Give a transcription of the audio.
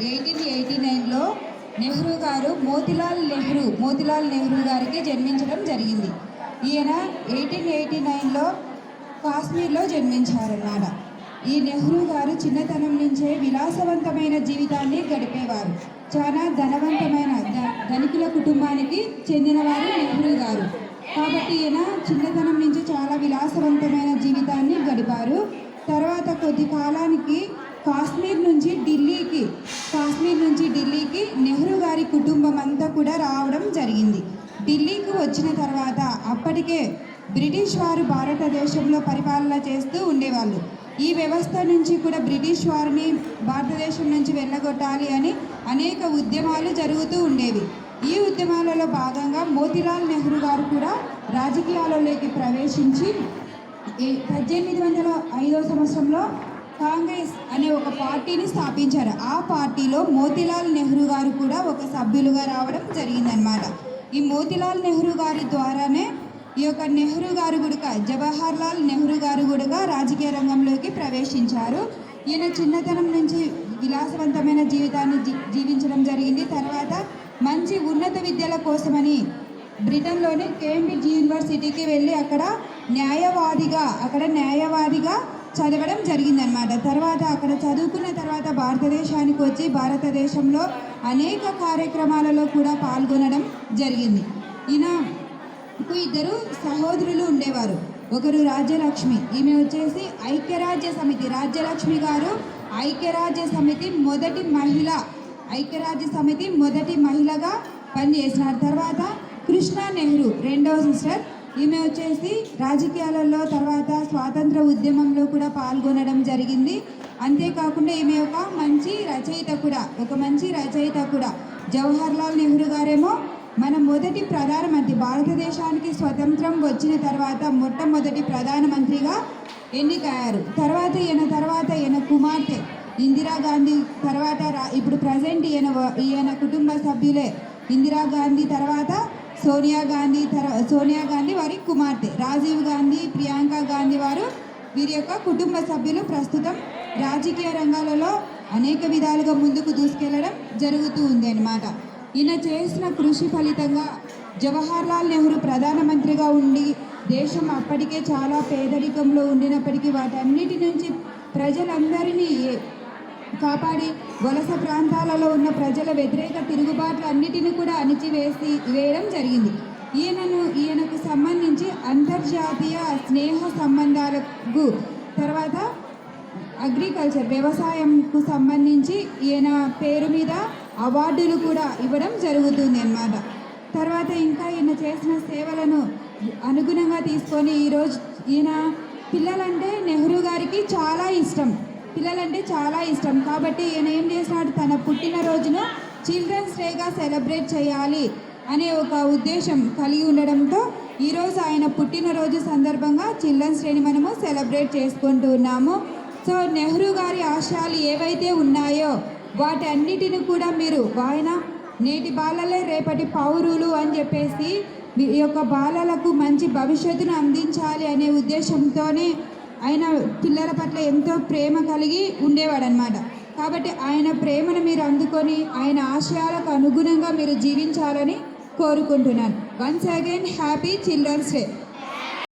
1889లో నెహ్రూ గారు మోతిలాల్ నెహ్రూ గారికి జన్మించడం జరిగింది. ఈయన 1889లో కాశ్మీర్లో జన్మించారన్నమాట. ఈ నెహ్రూ గారు చిన్నతనం నుంచే విలాసవంతమైన జీవితాన్ని గడిపేవారు. చాలా ధనికుల కుటుంబానికి చెందినవారు నెహ్రూ గారు. కాబట్టి ఈయన చిన్నతనం నుంచి చాలా విలాసవంతమైన జీవితాన్ని గడిపారు. తర్వాత కొద్ది కాలానికి కాశ్మీర్ నుంచి ఢిల్లీకి నెహ్రూ గారి కుటుంబం అంతా కూడా రావడం జరిగింది. ఢిల్లీకి వచ్చిన తర్వాత అప్పటికే బ్రిటిష్ వారు భారతదేశంలో పరిపాలన చేస్తూ ఉండేవాళ్ళు. ఈ వ్యవస్థ నుంచి కూడా బ్రిటిష్ వారిని భారతదేశం నుంచి వెళ్ళగొట్టాలి అని అనేక ఉద్యమాలు జరుగుతూ ఉండేవి. ఈ ఉద్యమాలలో భాగంగా మోతిలాల్ నెహ్రూ గారు కూడా రాజకీయాలలోకి ప్రవేశించి 1805 సంవత్సరంలో కాంగ్రెస్ అనే ఒక పార్టీని స్థాపించారు. ఆ పార్టీలో మోతిలాల్ నెహ్రూ గారు కూడా ఒక సభ్యులుగా రావడం జరిగిందనమాట. ఈ మోతిలాల్ నెహ్రూ గారి ద్వారానే ఈ యొక్క నెహ్రూ గారు కూడా జవహర్లాల్ నెహ్రూ గారు కూడా రాజకీయ రంగంలోకి ప్రవేశించారు. ఈయన చిన్నతనం నుంచి విలాసవంతమైన జీవితాన్ని జీవించడం జరిగింది. తర్వాత మంచి ఉన్నత విద్యల కోసమని బ్రిటన్లోని కేంబ్రిడ్జ్ యూనివర్సిటీకి వెళ్ళి అక్కడ న్యాయవాదిగా చదవడం జరిగిందనమాట. తర్వాత అక్కడ చదువుకున్న తర్వాత భారతదేశానికి వచ్చి భారతదేశంలో అనేక కార్యక్రమాలలో కూడా పాల్గొనడం జరిగింది. ఈయనకు 2 సహోదరులు ఉండేవారు. ఒకరు రాజ్యలక్ష్మి, ఈమె వచ్చేసి రాజ్యలక్ష్మి గారు ఐక్యరాజ్య సమితి మొదటి మహిళగా పనిచేసినారు. తర్వాత కృష్ణ నెహ్రూ రెండవ సిస్టర్, ఈమె వచ్చేసి రాజకీయాలలో తర్వాత స్వాతంత్ర ఉద్యమంలో కూడా పాల్గొనడం జరిగింది. అంతేకాకుండా ఈమె ఒక మంచి రచయిత కూడా. జవహర్లాల్ నెహ్రూ గారేమో మన మొదటి ప్రధానమంత్రి, భారతదేశానికి స్వతంత్రం వచ్చిన తర్వాత మొట్టమొదటి ప్రధానమంత్రిగా ఎన్నికయ్యారు. తర్వాత ఈయన కుమార్తె ఇందిరాగాంధీ, తర్వాత ఇప్పుడు ప్రజెంట్ ఈయన కుటుంబ సభ్యులే ఇందిరాగాంధీ, తర్వాత సోనియా గాంధీ వారి కుమార్తె రాజీవ్ గాంధీ, ప్రియాంక గాంధీ వీరి యొక్క కుటుంబ సభ్యులు ప్రస్తుతం రాజకీయ రంగాలలో అనేక విధాలుగా ముందుకు దూసుకెళ్లడం జరుగుతూ ఉంది అన్నమాట. ఈయన చేసిన కృషి ఫలితంగా జవహర్లాల్ నెహ్రూ ప్రధానమంత్రిగా ఉండి దేశం అప్పటికే చాలా పేదరికంలో ఉండినప్పటికీ వాటన్నిటి నుంచి ప్రజలందరినీ కాపాడి వలస ప్రాంతాలలో ఉన్న ప్రజల వ్యతిరేక తిరుగుబాట్లు అన్నిటిని కూడా వేయడం జరిగింది. ఈయనకు సంబంధించి అంతర్జాతీయ స్నేహ సంబంధాలకు తర్వాత అగ్రికల్చర్ వ్యవసాయంకు సంబంధించి ఈయన పేరు మీద అవార్డులు కూడా ఇవ్వడం జరుగుతుంది అన్నమాట. తర్వాత ఇంకా ఈయన చేసిన సేవలను అనుగుణంగా తీసుకొని ఈరోజు ఈయన పిల్లలంటే నెహ్రూ గారికి చాలా ఇష్టం కాబట్టి ఈయన ఏం చేసినాడు, తన పుట్టినరోజును చిల్డ్రన్స్ డేగా సెలబ్రేట్ చేయాలి అనే ఒక ఉద్దేశం కలిగి ఉండడంతో ఈరోజు ఆయన పుట్టినరోజు సందర్భంగా చిల్డ్రన్స్ డేని మనము సెలబ్రేట్ చేసుకుంటూ ఉన్నాము. సో నెహ్రూ గారి ఆశయాలు ఏవైతే ఉన్నాయో వాటన్నిటిని కూడా మీరు ఆయన నేటి బాలలే రేపటి పౌరులు అని చెప్పేసి ఈ యొక్క బాలలకు మంచి భవిష్యత్తును అందించాలి అనే ఉద్దేశంతోనే ఆయన పిల్లల పట్ల ఎంతో ప్రేమ కలిగి ఉండేవాడనమాట. కాబట్టి ఆయన ప్రేమను మీరు అందుకొని ఆయన ఆశయాలకు అనుగుణంగా మీరు జీవించాలని కోరుకుంటున్నాను. Once again happy children's day.